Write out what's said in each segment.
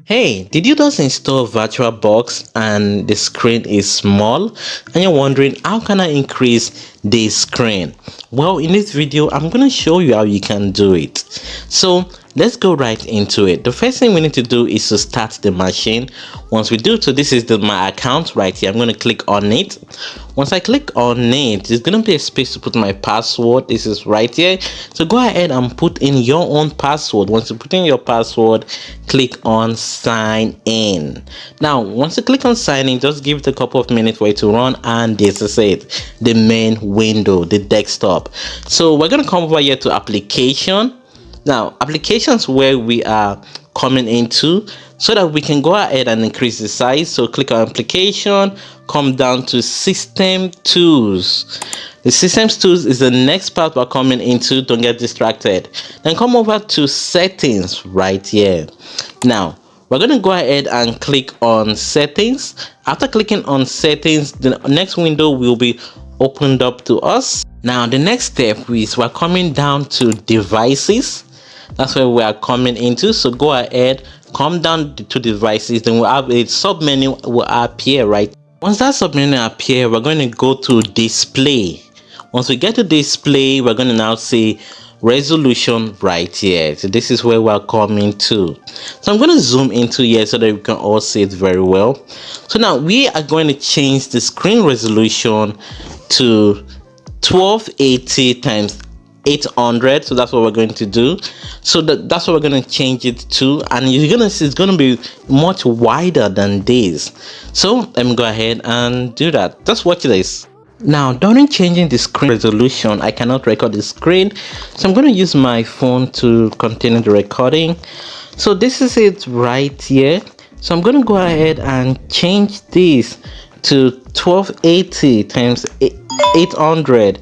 Hey, did you just install VirtualBox and the screen is small and you're wondering how can I increase the screen? Well, in this video, I'm going to show you how you can do it. So let's go right into it. The first thing we need to do is to start the machine. Once we do so, this is my account right here. I'm going to click on it. Once I click on it, there's going to be a space to put my password. This is right here. So go ahead and put in your own password. Once you put in your password, click on sign in. Now once you click on sign in, just give it a couple of minutes for it to run, and this is it, the main window, the desktop. So we're going to come over here to application. Now applications where we are coming into, so that we can go ahead and increase the size. So click on application, come down to system tools. The systems tools is the next part we're coming into. Don't get distracted. Then come over to settings right here. Now we're going to go ahead and click on settings. After clicking on settings, the next window will be opened up to us. Now the next step is we're coming down to devices. That's where we are coming into. So go ahead, come down to devices, then we'll have a sub menu will appear right. Once that sub menu appear, we're going to go to display. Once we get to display, we're going to now see resolution right here. So this is where we're coming to. So I'm going to zoom into here so that we can all see it very well. So now we are going to change the screen resolution to 1280 times 800. So that's what we're going to do. So that's what we're going to change it to, and you're going to see it's going to be much wider than this. So let me go ahead and do that. Just watch this. Now during changing the screen resolution, I cannot record the screen, so I'm going to use my phone to continue the recording. So this is it right here. So I'm going to go ahead and change this to 1280 times 800.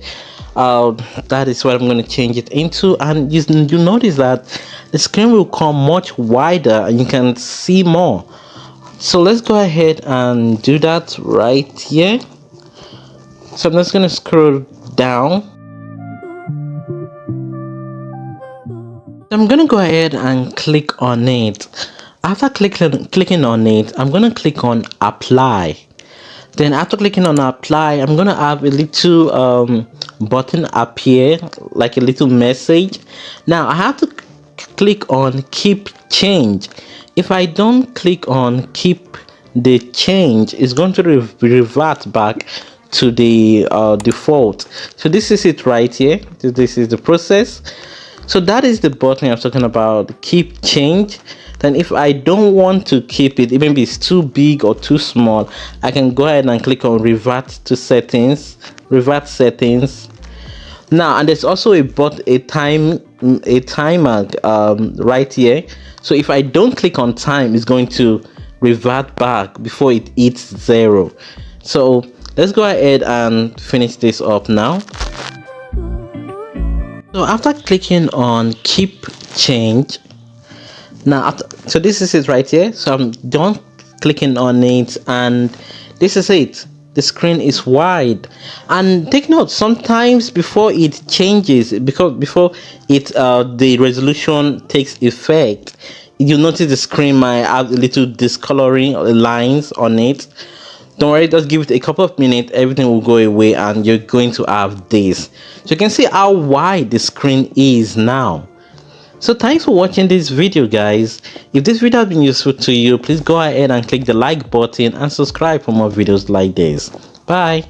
That is what I'm going to change it into, and you notice that the screen will come much wider and you can see more. So let's go ahead and do that right here. So I'm just going to scroll down. I'm going to go ahead and click on it. After clicking on it, I'm going to click on apply. Then after clicking on apply, I'm going to have a little button appear, like a little message. Now I have to click on keep change. If I don't click on keep the change, it's going to revert back to the default. So this is it right here. This is the process. So that is the button I'm talking about, keep change. Then if I don't want to keep it, even if it's too big or too small, I can go ahead and click on revert to settings, revert settings. Now, and there's also a timer right here. So if I don't click on time, it's going to revert back before it hits 0. So let's go ahead and finish this up now. So after clicking on keep change, now so this is it right here. So I'm done clicking on it, and this is it. The screen is wide. And take note, sometimes before it changes, before it the resolution takes effect, you notice the screen might have a little discoloring lines on it. Don't worry, just give it a couple of minutes, everything will go away and you're going to have this. So you can see how wide the screen is now. So thanks for watching this video, guys. If this video has been useful to you, please go ahead and click the like button and subscribe for more videos like this. Bye.